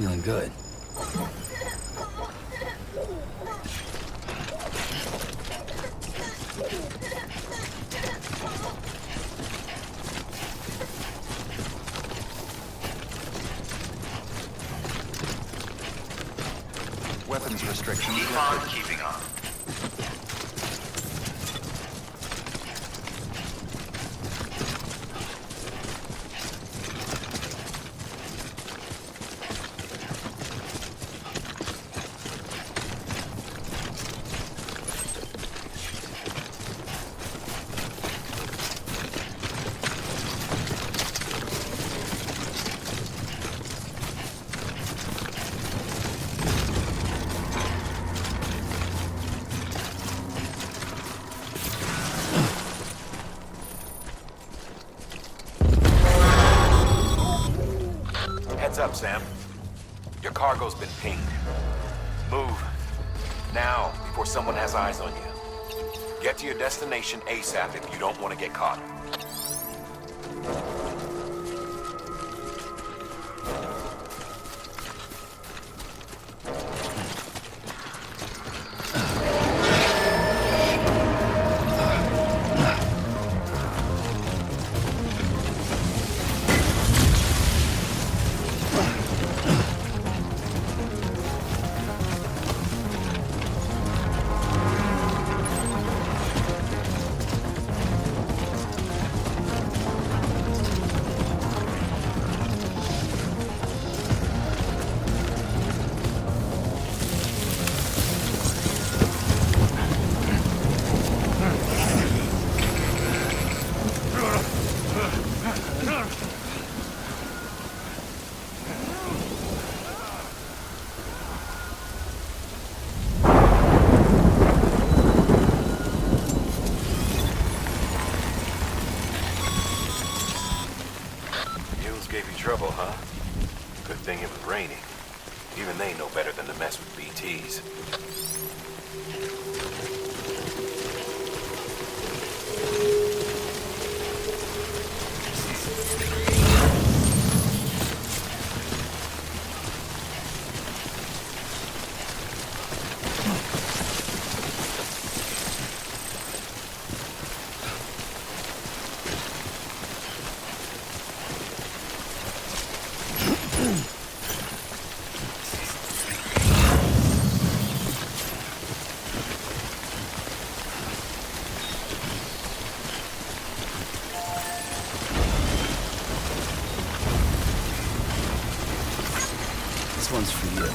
feeling good. Weapons restrictions. Keep on keeping on. Heads up, Sam. Your cargo's been pinged. Move. Now, before someone has eyes on you. Get to your destination ASAP if you don't want to get caught. Gave you trouble, huh? Good thing it was raining. Even they know better than to mess with BTs. This one's for you.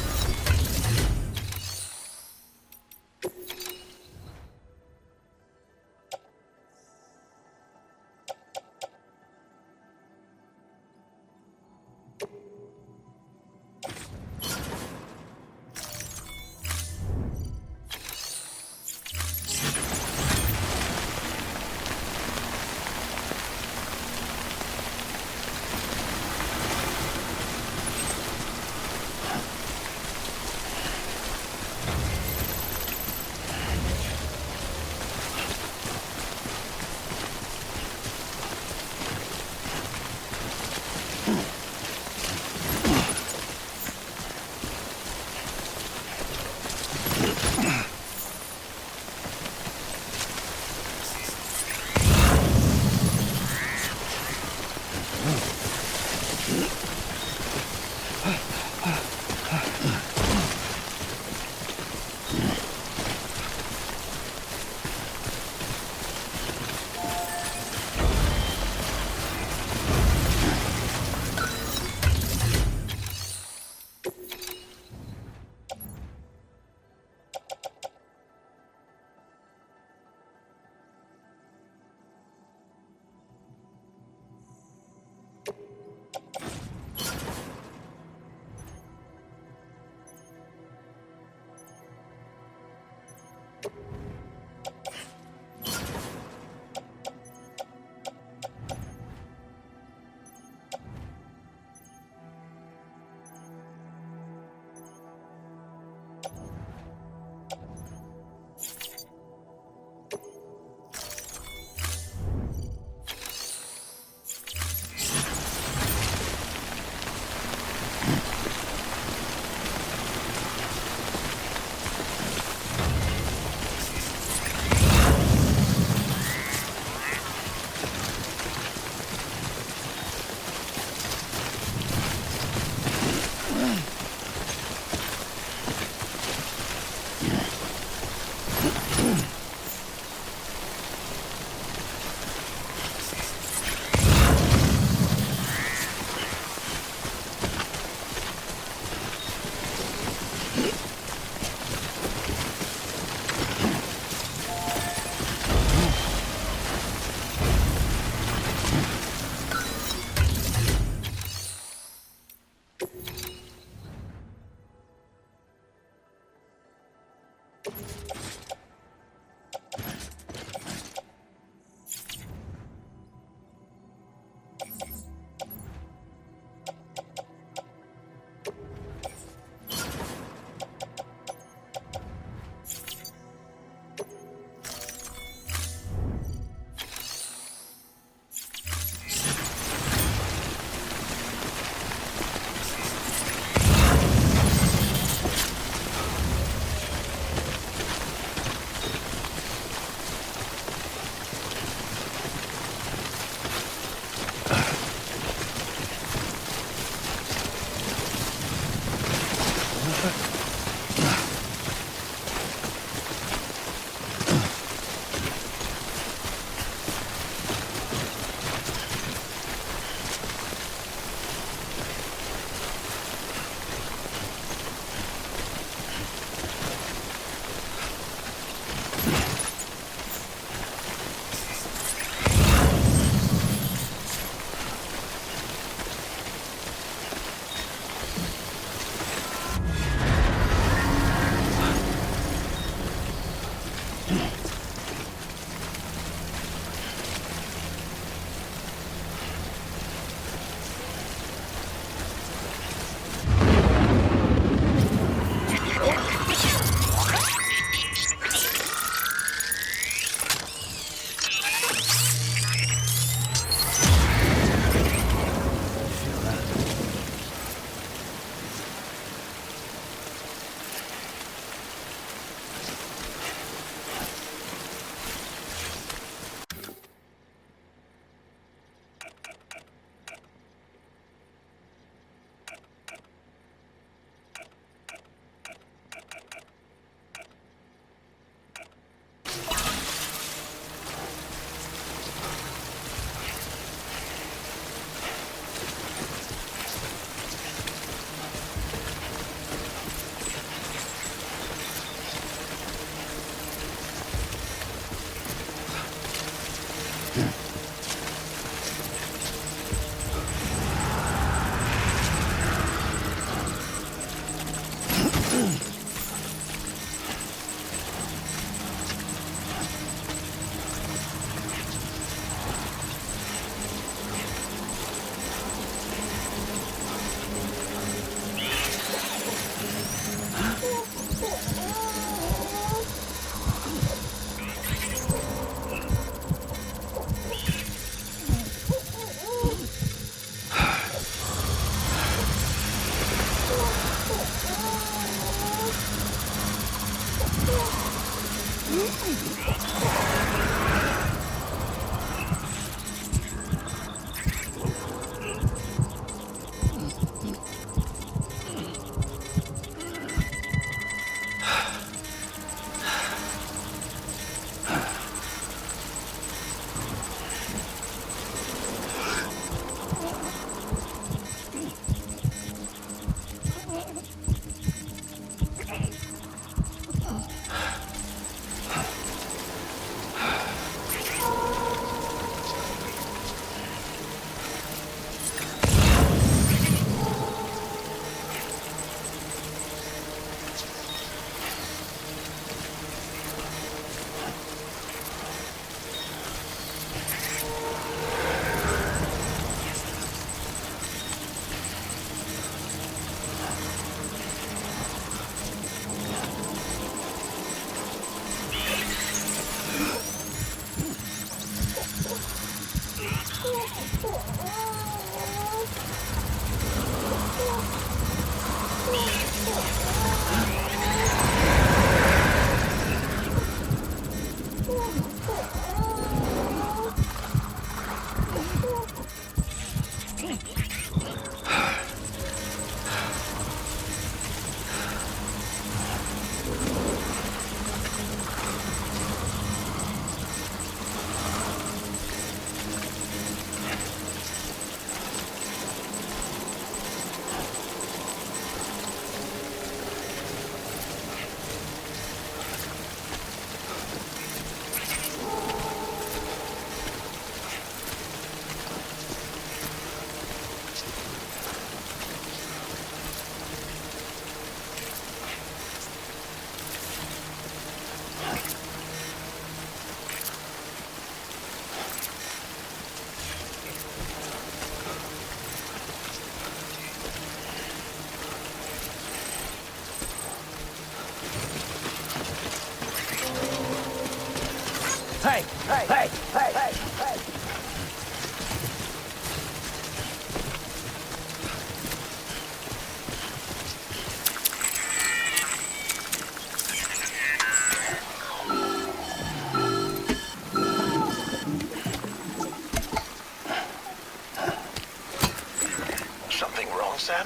Something wrong, Sam?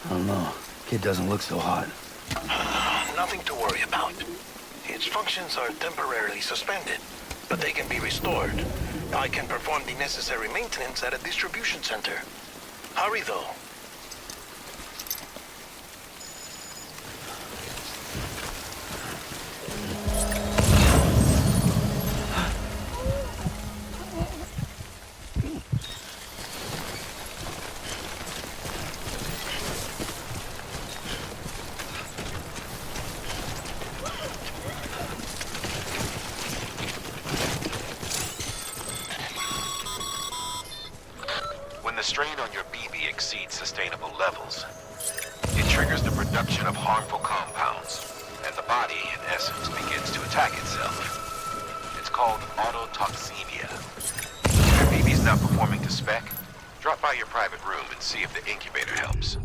I don't know. Kid doesn't look so hot. Nothing to worry about. Its functions are temporarily suspended, but they can be restored. I can perform the necessary maintenance at a distribution center. Hurry, though. When the strain on your BB exceeds sustainable levels, it triggers the production of harmful compounds, and the body, in essence, begins to attack itself. It's called autotoxemia. If your BB's not performing to spec, drop by your private room and see if the incubator helps.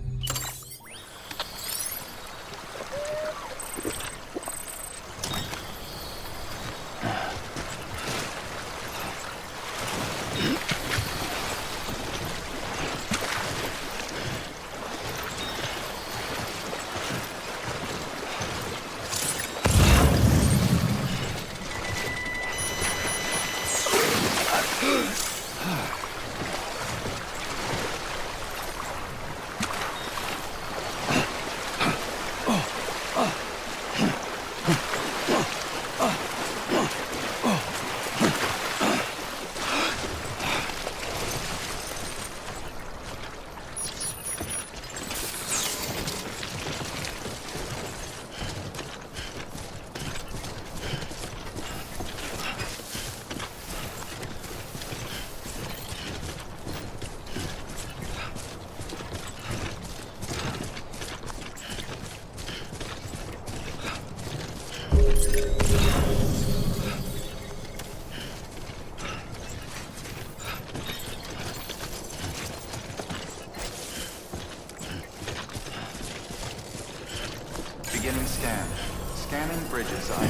Beginning scan. Scanning bridges ID.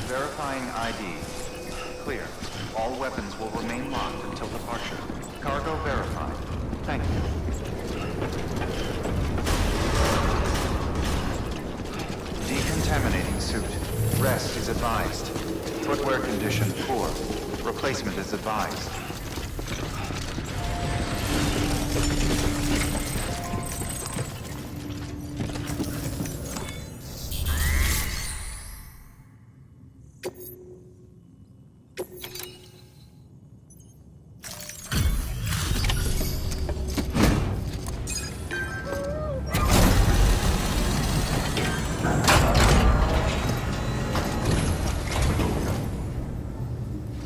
Verifying ID. Clear. All weapons will remain locked until departure. Cargo verified. Thank you. Decontaminating suit. Rest is advised. Footwear condition poor. Replacement is advised.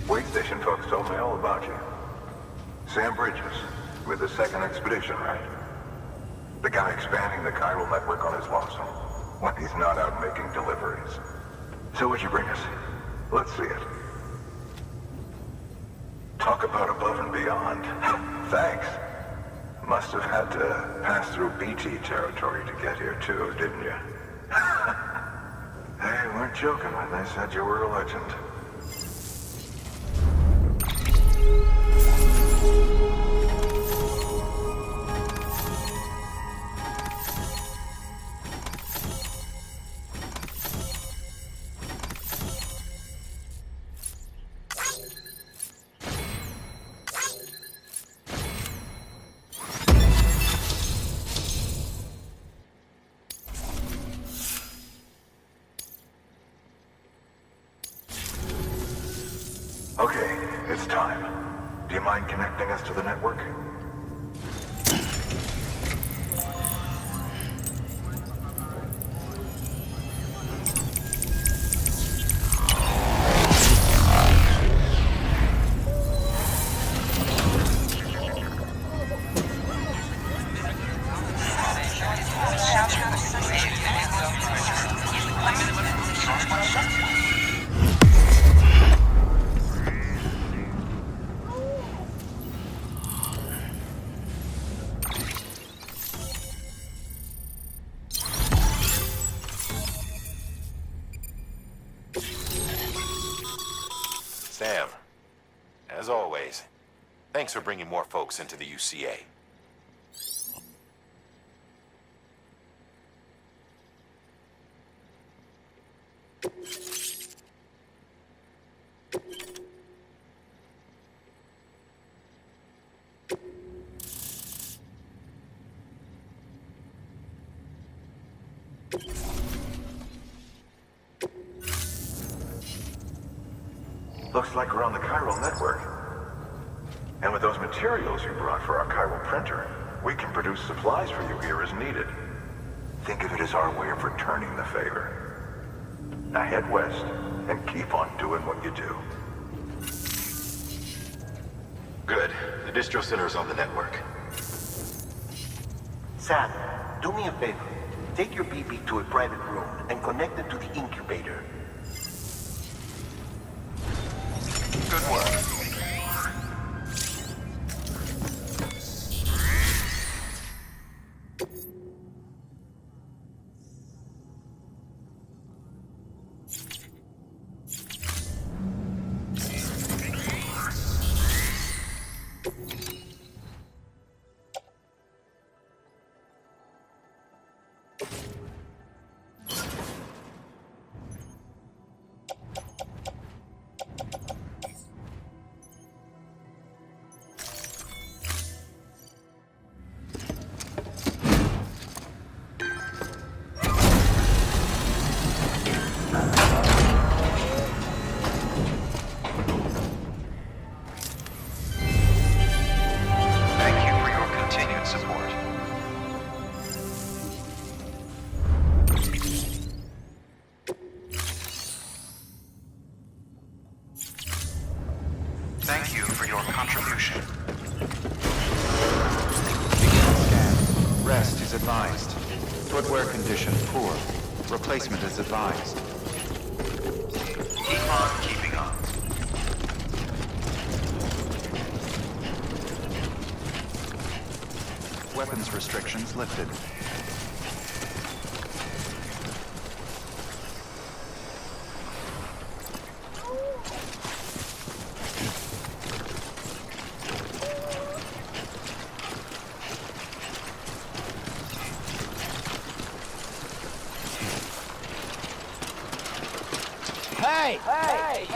Wait station folks told me all about you. Sam Bridges, with the second expedition, right? The guy expanding the chiral network on his lonesome, when he's not out making deliveries. So what'd you bring us? Let's see it. Talk about above and beyond. Thanks. Must have had to pass through BT territory to get here too, didn't you? They weren't joking when they said you were a legend. Okay, it's time. Do you mind connecting us to the network? Thanks for bringing more folks into the UCA. Looks like we're on the chiral network. And with those materials you brought for our chiral printer, we can produce supplies for you here as needed. Think of it as our way of returning the favor. Now head west and keep on doing what you do. Good. The distro center's on the network. Sam, do me a favor. Take your BB to a private room and connect it to the incubator. Good work. Thank you for your contribution. Begin scan. Rest is advised. Footwear condition poor. Replacement is advised. Keep on keeping on. Weapons restrictions lifted. Hey! Hey!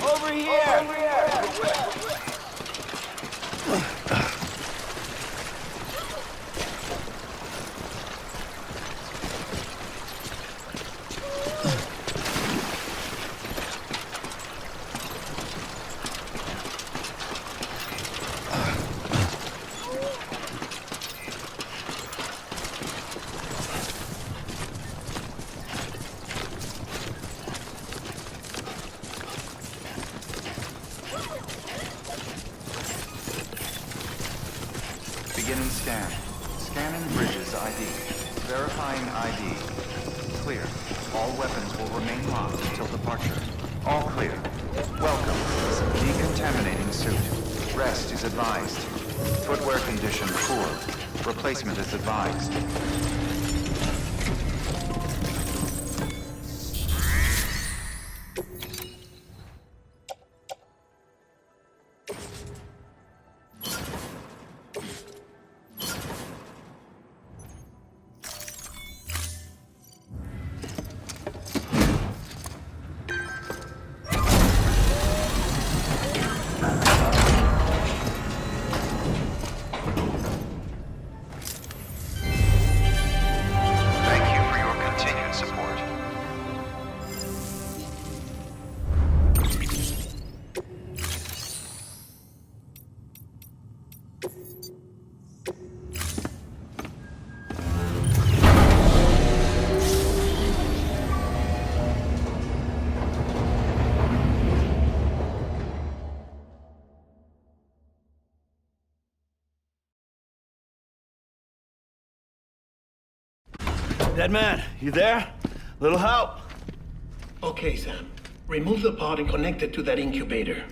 Over here! Beginning scan. Scanning bridges ID. Verifying ID. Clear. All weapons will remain locked until departure. All clear. Welcome. Decontaminating suit. Rest is advised. Footwear condition poor. Replacement is advised. Thank you for your continued support. Dead man, you there? Little help? Okay, Sam. Remove the pod and connect it to that incubator.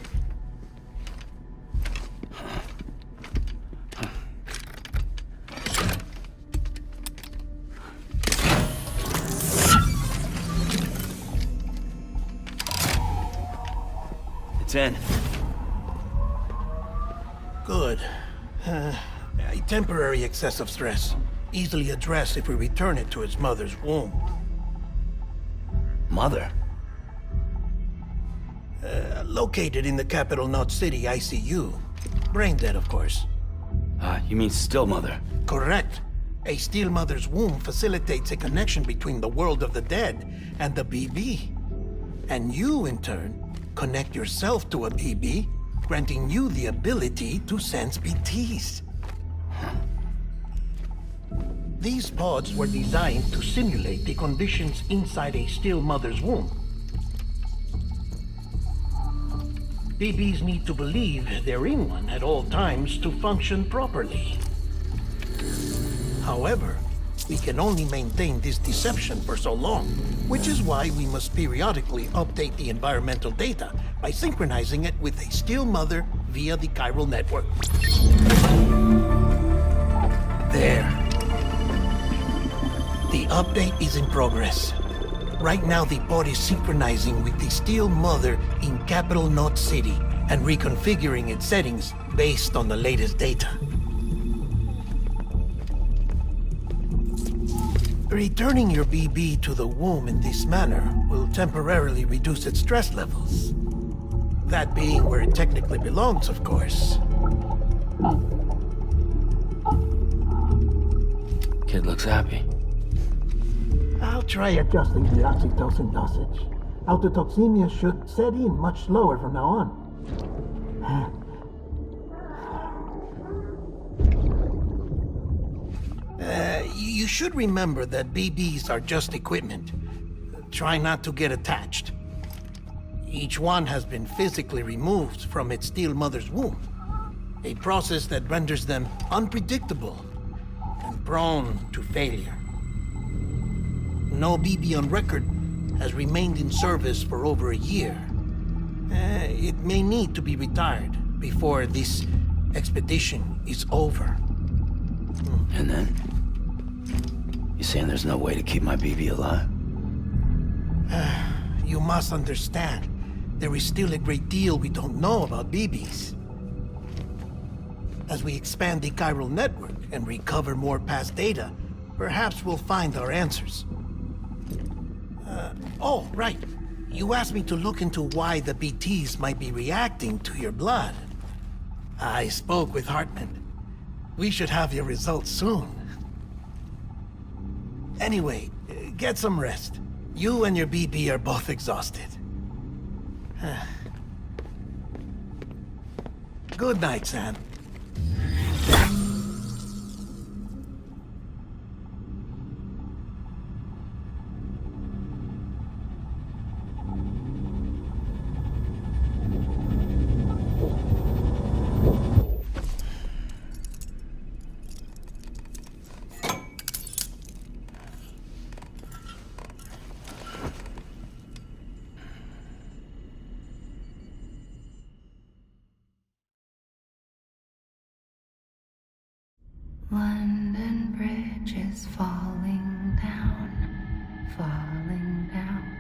It's in. Good. A temporary excessive stress. Easily addressed if we return it to its mother's womb. Mother? Located in the capital Knot City ICU. Brain dead, of course. You mean still mother? Correct. A still mother's womb facilitates a connection between the world of the dead and the BB. And you, in turn, connect yourself to a BB, granting you the ability to sense BTs. These pods were designed to simulate the conditions inside a still mother's womb. BBs need to believe they're in one at all times to function properly. However, we can only maintain this deception for so long, which is why we must periodically update the environmental data by synchronizing it with a still mother via the chiral network. There. The update is in progress. Right now, the pod is synchronizing with the still mother in capital Knot City and reconfiguring its settings based on the latest data. Returning your BB to the womb in this manner will temporarily reduce its stress levels. That being where it technically belongs, of course. Kid looks happy. I'll try adjusting the oxytocin dosage. Autotoxemia should set in much slower from now on. You should remember that BBs are just equipment. Try not to get attached. Each one has been physically removed from its still mother's womb. A process that renders them unpredictable and prone to failure. No BB on record has remained in service for over a year. It may need to be retired before this expedition is over. And then? You saying there's no way to keep my BB alive? You must understand, there is still a great deal we don't know about BBs. As we expand the chiral network and recover more past data, perhaps we'll find our answers. Oh, right. You asked me to look into why the BTs might be reacting to your blood. I spoke with Hartman. We should have your results soon. Anyway, get some rest. You and your BB are both exhausted. Good night, Sam. Bridge is falling down, falling down,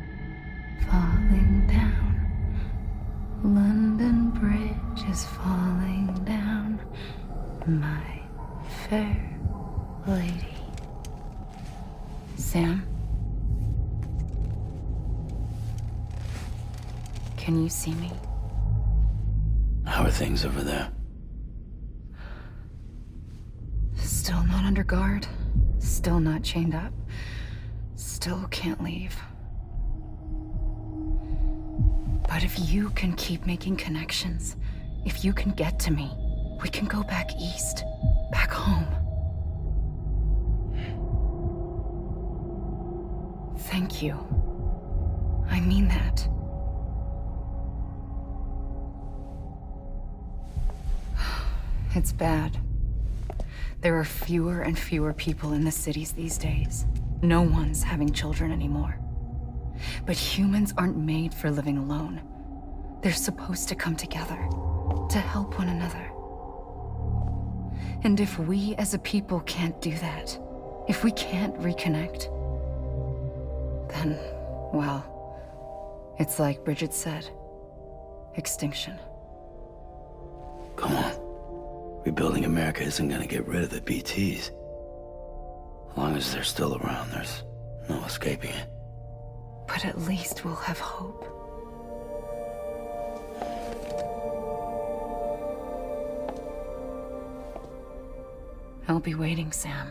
falling down. London Bridge is falling down, my fair lady. Sam? Can you see me? How are things over there? Still not under guard. Still not chained up. Still can't leave. But if you can keep making connections, if you can get to me, we can go back east. Back home. Thank you. I mean that. It's bad. There are fewer and fewer people in the cities these days. No one's having children anymore. But humans aren't made for living alone. They're supposed to come together, to help one another. And if we as a people can't do that, if we can't reconnect, then, well, it's like Bridget said, extinction. Come on. Rebuilding America isn't gonna get rid of the BTs. As long as they're still around, there's no escaping it. But at least we'll have hope. I'll be waiting, Sam.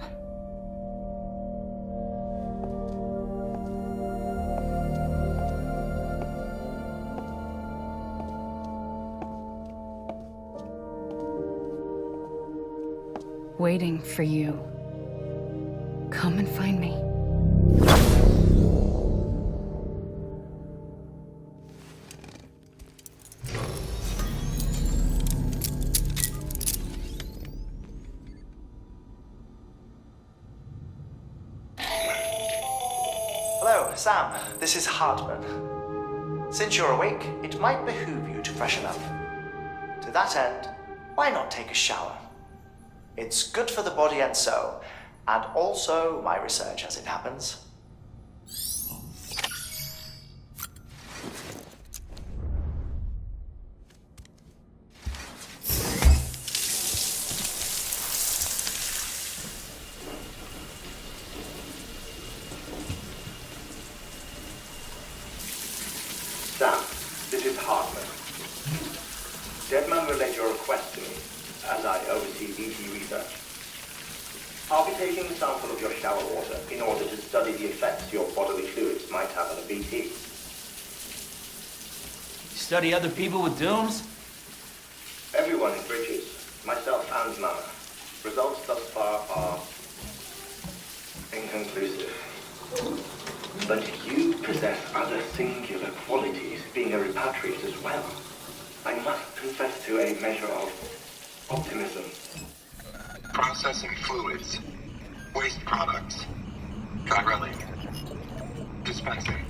Waiting for you. Come and find me. Hello, Sam. This is Hartman. Since you're awake, it might behoove you to freshen up. To that end, why not take a shower? It's good for the body and soul, and also my research as it happens. Sam, this is Hartman. Deadman relayed your request to me, as I oversee BT research. I'll be taking a sample of your shower water in order to study the effects your bodily fluids might have on a BT. Study other people with dooms? Everyone in Bridges, myself and Mama. Results thus far are inconclusive. But you possess other singular qualities, being a repatriate as well. I must confess to a measure of optimism. Processing fluids. Waste products. Chirelling. Dispensing.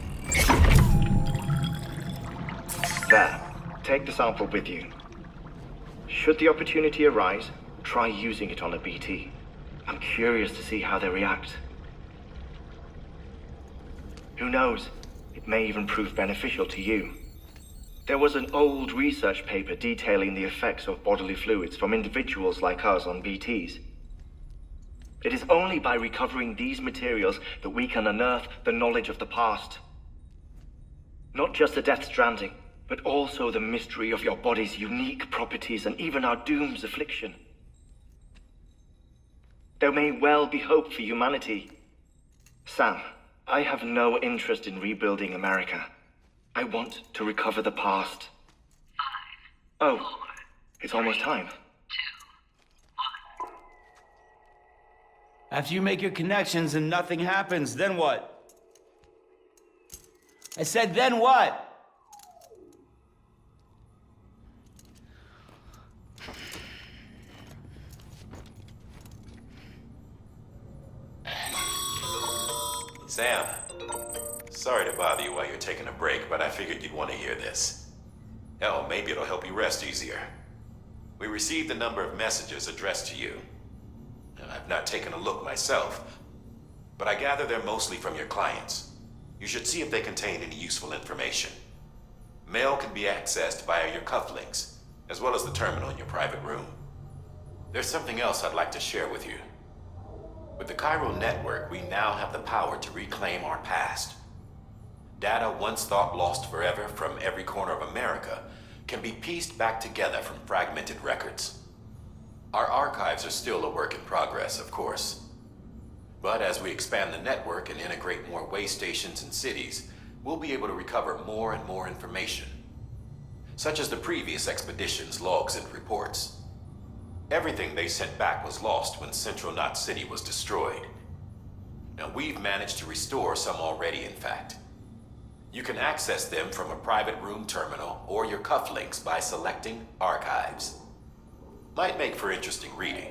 There. Take the sample with you. Should the opportunity arise, try using it on a BT. I'm curious to see how they react. Who knows? It may even prove beneficial to you. There was an old research paper detailing the effects of bodily fluids from individuals like us on BTs. It is only by recovering these materials that we can unearth the knowledge of the past. Not just the Death Stranding, but also the mystery of your body's unique properties and even our doom's affliction. There may well be hope for humanity. Sam, I have no interest in rebuilding America. I want to recover the past. 5, 4, it's almost time. 2, 1. After you make your connections and nothing happens, then what? I said, then what? Sam, sorry to bother you while you're taking a break, but I figured you'd want to hear this. Hell, maybe it'll help you rest easier. We received a number of messages addressed to you. I've not taken a look myself, but I gather they're mostly from your clients. You should see if they contain any useful information. Mail can be accessed via your cufflinks, as well as the terminal in your private room. There's something else I'd like to share with you. With the Chiral network, we now have the power to reclaim our past. Data once thought lost forever from every corner of America can be pieced back together from fragmented records. Our archives are still a work in progress, of course. But as we expand the network and integrate more way stations and cities, we'll be able to recover more and more information, such as the previous expedition's logs and reports. Everything they sent back was lost when Central Knot City was destroyed. Now we've managed to restore some already, in fact. You can access them from a private room terminal or your cufflinks by selecting Archives. Might make for interesting reading.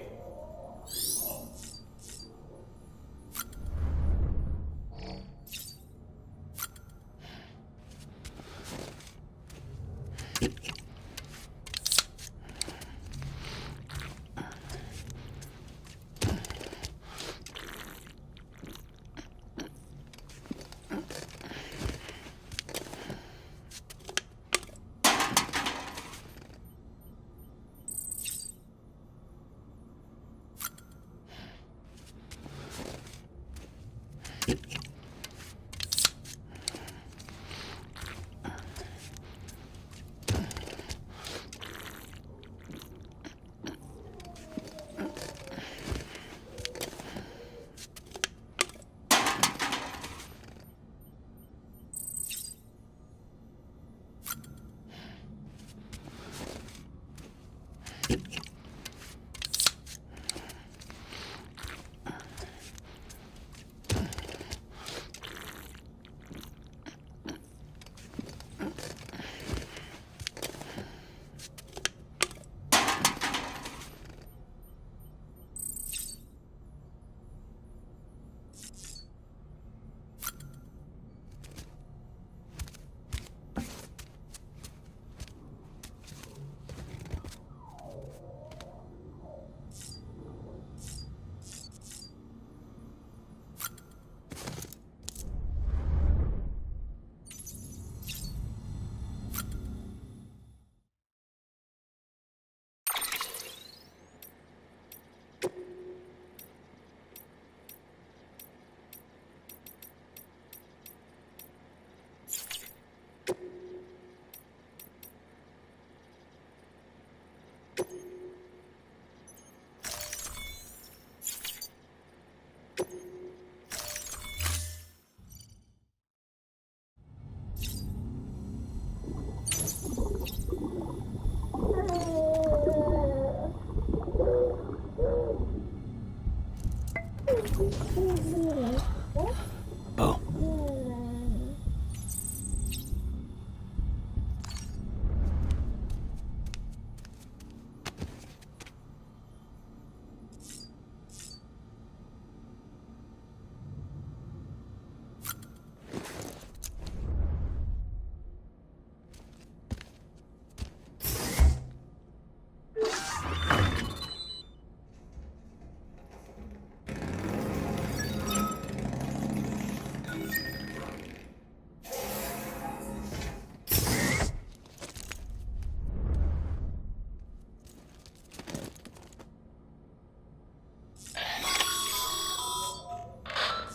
Bo.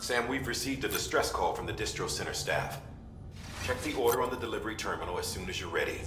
Sam, we've received a distress call from the distro center staff. Check the order on the delivery terminal as soon as you're ready.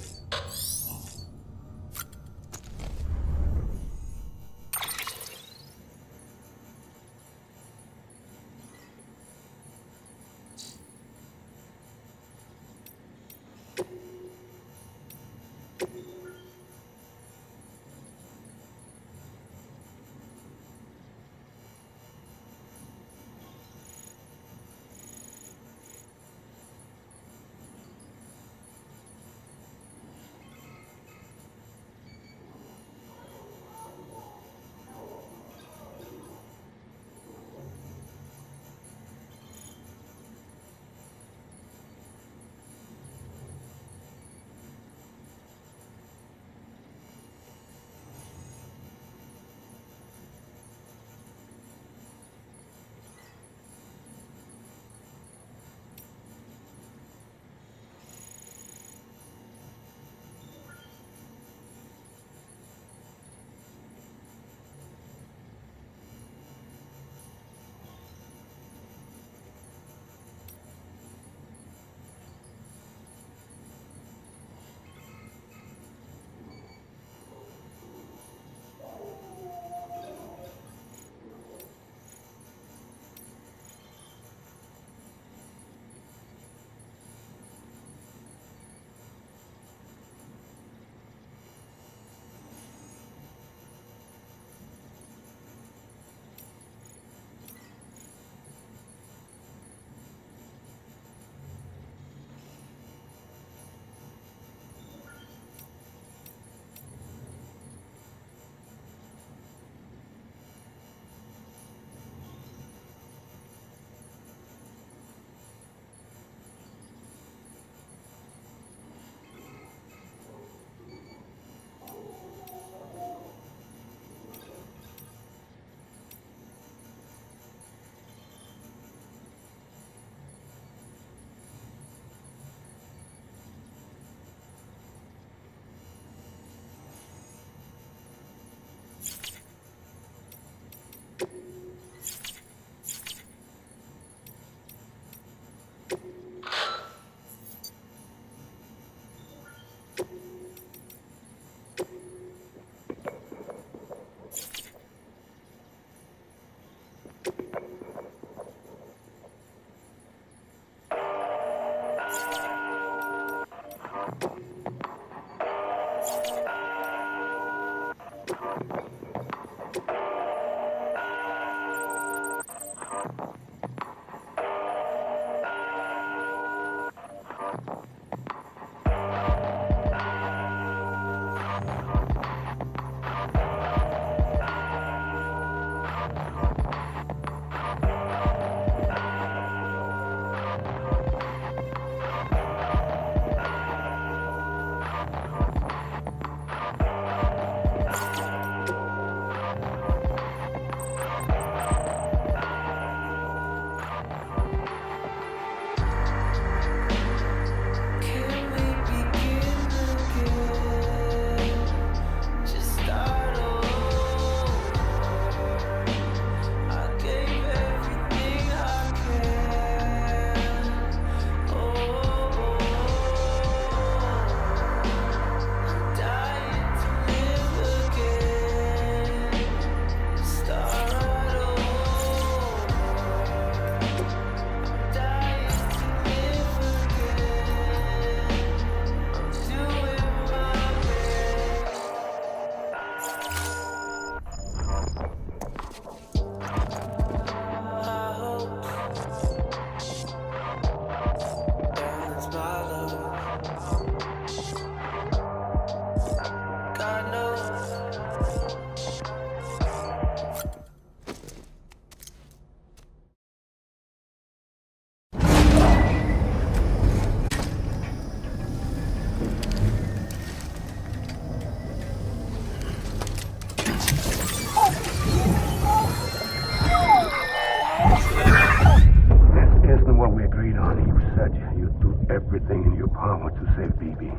everything in your power to save BB.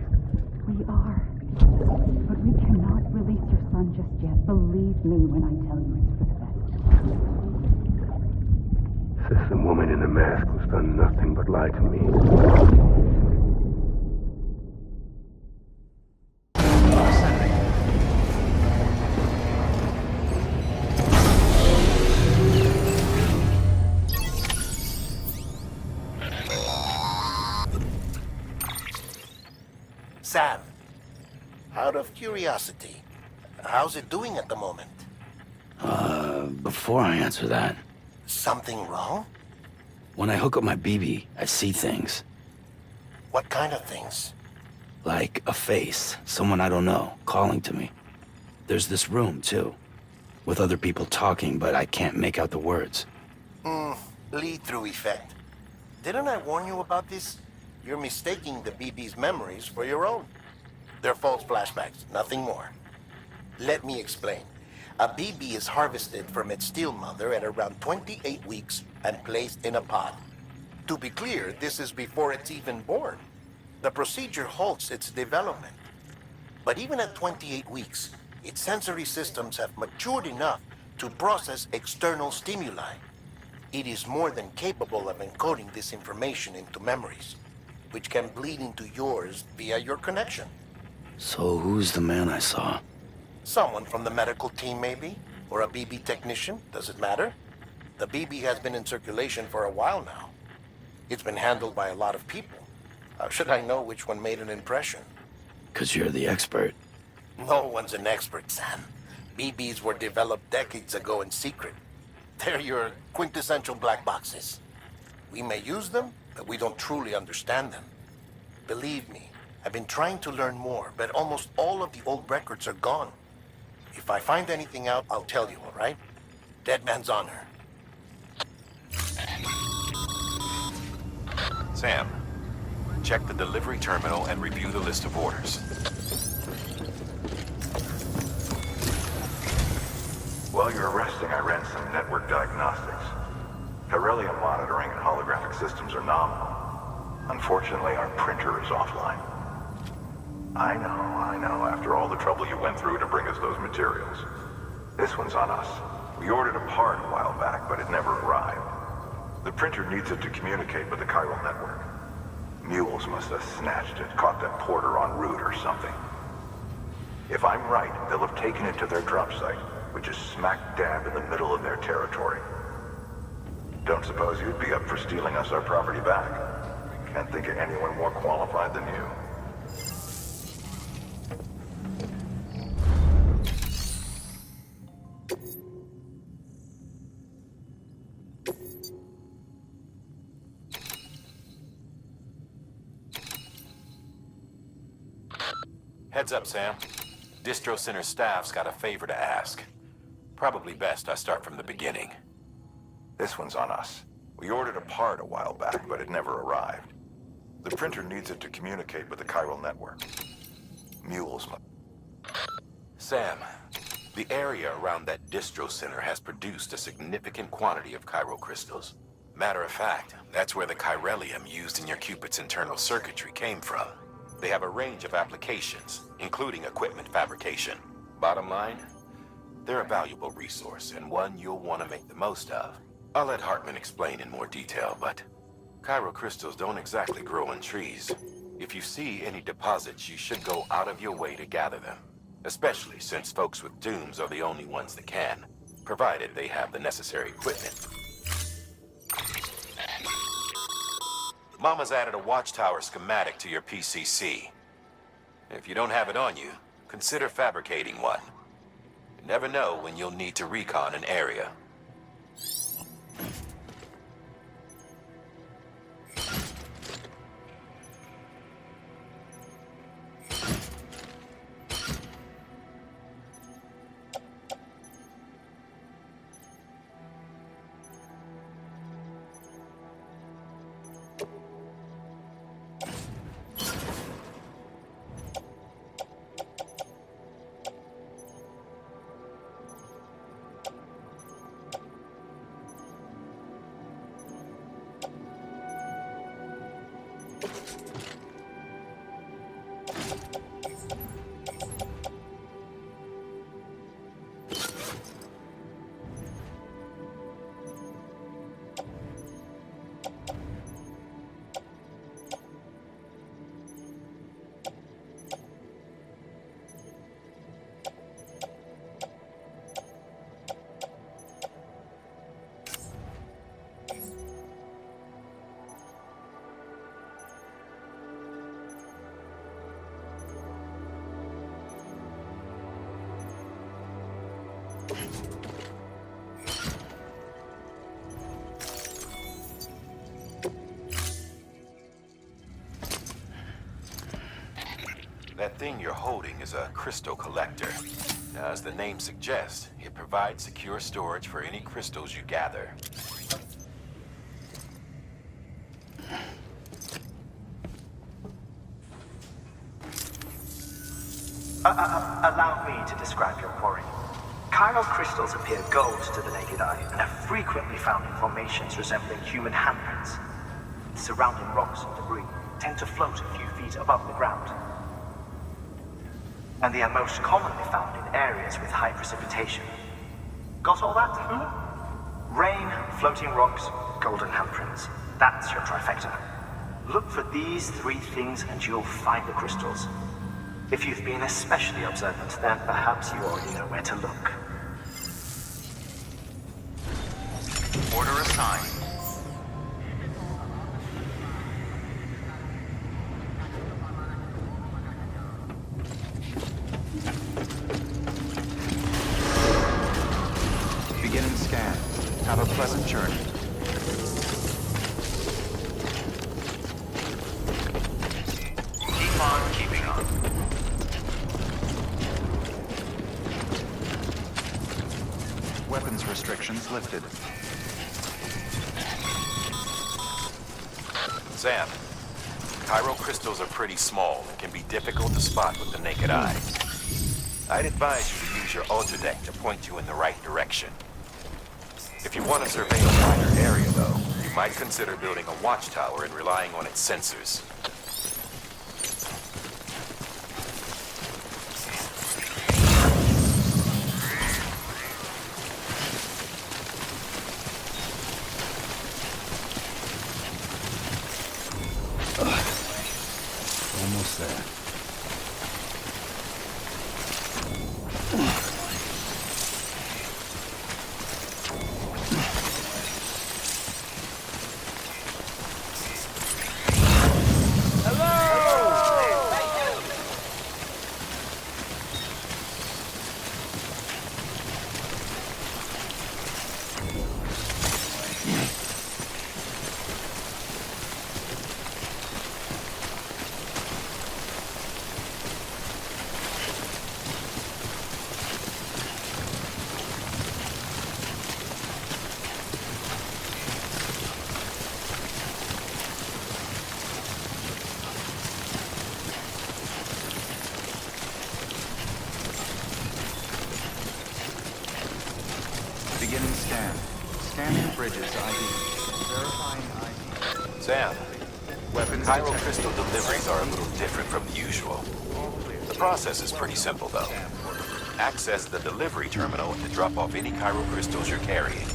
We are. But we cannot release your son just yet. Believe me when I tell you it's for the best. System woman in the mask who's done nothing but lie to me. Sam, out of curiosity, how's it doing at the moment? Before I answer that, Something wrong? when I hook up my BB, I see things. What kind of things? Like a face, someone I don't know, calling to me. There's this room, too, with other people talking, but I can't make out the words. Lead-through effect. Didn't I warn you about this? You're mistaking the BB's memories for your own. They're false flashbacks, nothing more. Let me explain. A BB is harvested from its steel mother at around 28 weeks and placed in a pod. To be clear, this is before it's even born. The procedure halts its development. But even at 28 weeks, its sensory systems have matured enough to process external stimuli. It is more than capable of encoding this information into memories, which can bleed into yours via your connection. So who's the man I saw? Someone from the medical team, maybe? Or a BB technician? Does it matter? The BB has been in circulation for a while now. It's been handled by a lot of people. How should I know which one made an impression? 'Cause you're the expert. No one's an expert, Sam. BBs were developed decades ago in secret. They're your quintessential black boxes. We may use them, but we don't truly understand them. Believe me, I've been trying to learn more, but almost all of the old records are gone. If I find anything out, I'll tell you, all right? Dead man's honor. Sam, check the delivery terminal and review the list of orders. While you're resting, I ran some network diagnostics. Beryllium monitoring and holographic systems are nominal. Unfortunately, our printer is offline. I know, after all the trouble you went through to bring us those materials. This one's on us. We ordered a part a while back, but it never arrived. The printer needs it to communicate with the chiral network. Mules must have snatched it, caught that porter en route or something. If I'm right, they'll have taken it to their drop site, which is smack dab in the middle of their territory. Don't suppose you'd be up for stealing us our property back? Can't think of anyone more qualified than you. Heads up, Sam. Distro Center staff's got a favor to ask. Probably best I start from the beginning. This one's on us. We ordered a part a while back, but it never arrived. The printer needs it to communicate with the chiral network. Mules. Sam, the area around that distro center has produced a significant quantity of chiral crystals. Matter of fact, that's where the chiralium used in your Cupid's internal circuitry came from. They have a range of applications, including equipment fabrication. Bottom line, they're a valuable resource and one you'll want to make the most of. I'll let Hartman explain in more detail, but chiral crystals don't exactly grow on trees. If you see any deposits, you should go out of your way to gather them. Especially since folks with dooms are the only ones that can, provided they have the necessary equipment. Mama's added a watchtower schematic to your PCC. If you don't have it on you, consider fabricating one. You never know when you'll need to recon an area. That thing you're holding is a crystal collector. Now, as the name suggests, it provides secure storage for any crystals you gather. Allow me to describe your quarry. Chiral crystals appear gold to the naked eye and are frequently found in formations resembling human handprints. Surrounding rocks and debris tend to float a few feet above the ground. And they are most commonly found in areas with high precipitation. Got all that? Rain, floating rocks, golden handprints. That's your trifecta. Look for these three things and you'll find the crystals. If you've been especially observant, then perhaps you already know where to look. Order assigned. Beginning scan. Have a pleasant journey. Keep on keeping on. Weapons restrictions lifted. Sam, chiral crystals are pretty small and can be difficult to spot with the naked eye. I'd advise you to use your ultra deck to point you in the right direction. If you want to survey a wider area, though, you might consider building a watchtower and relying on its sensors. Almost there. Bridges ID. Verifying ID. Sam, Weapons Chiral detected. crystal deliveries are a little different from usual. The process is pretty simple, though. Access the delivery terminal to drop off any chiral crystals you're carrying.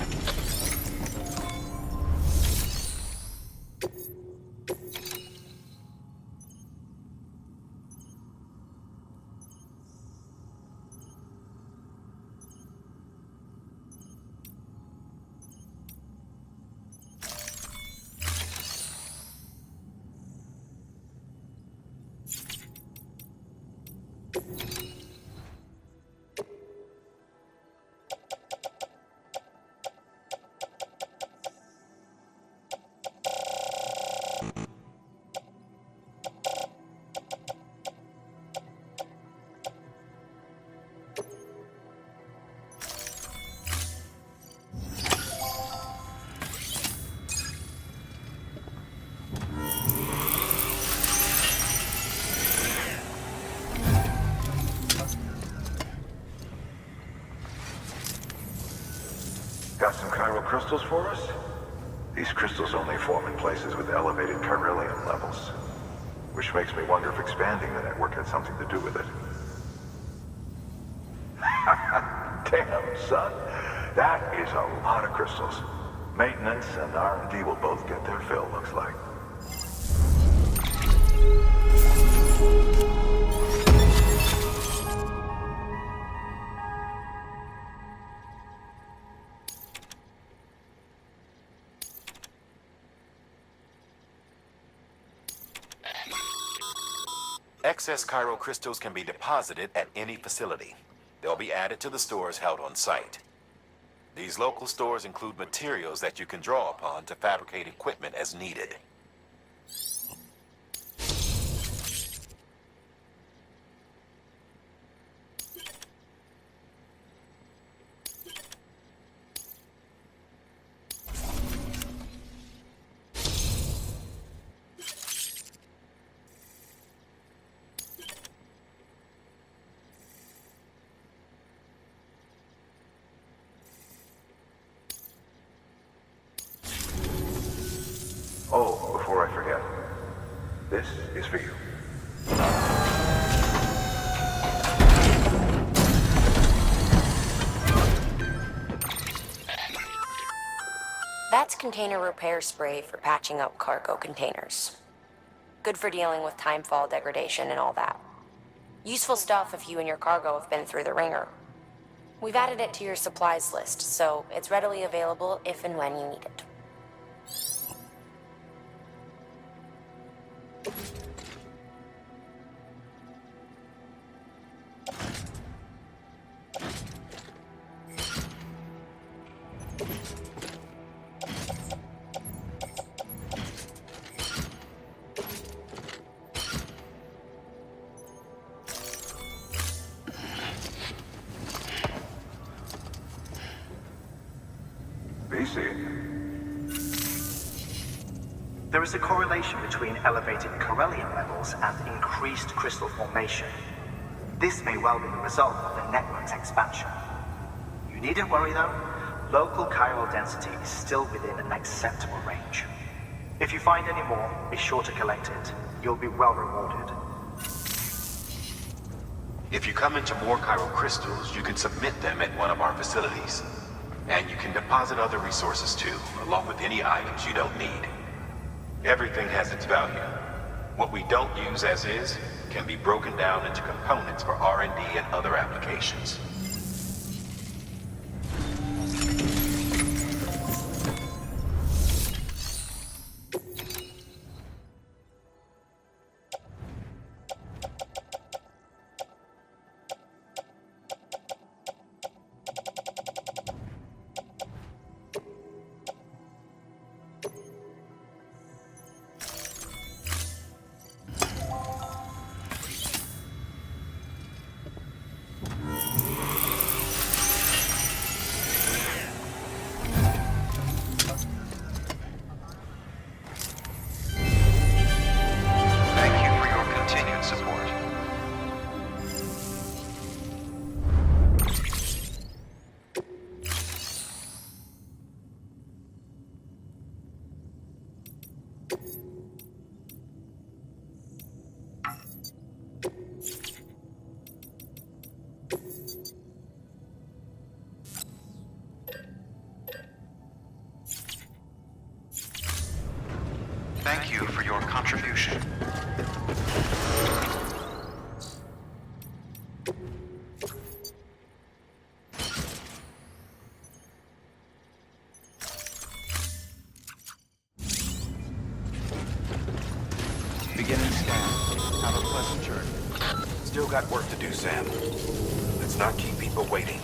Got some chiral crystals for us? These crystals only form in places with elevated chiralium levels. Which makes me wonder if expanding the network had something to do with it. Damn, son. That is a lot of crystals. Maintenance and R&D will both get their fill, looks like. Excess chiral crystals can be deposited at any facility. They'll be added to the stores held on site. These local stores include materials that you can draw upon to fabricate equipment as needed. Oh, before I forget, this is for you. That's container repair spray for patching up cargo containers. Good for dealing with timefall degradation and all that. Useful stuff if you and your cargo have been through the ringer. We've added it to your supplies list, so it's readily available if and when you need it. There is a correlation between elevated chiralium levels and increased crystal formation. This may well be the result of the network's expansion. You needn't worry though, local chiral density is still within an acceptable range. If you find any more, be sure to collect it. You'll be well rewarded. If you come into more chiral crystals, you can submit them at one of our facilities. And you can deposit other resources too, along with any items you don't need. Everything has its value. What we don't use as is can be broken down into components for R&D and other applications. still got work to do, Sam. Let's not keep people waiting.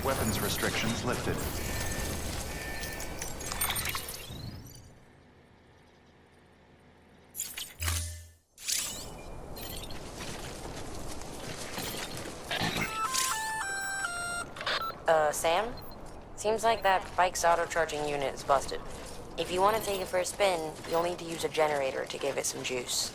Weapons restrictions lifted. Sam? Seems like that bike's auto-charging unit is busted. If you want to take it for a spin, you'll need to use a generator to give it some juice.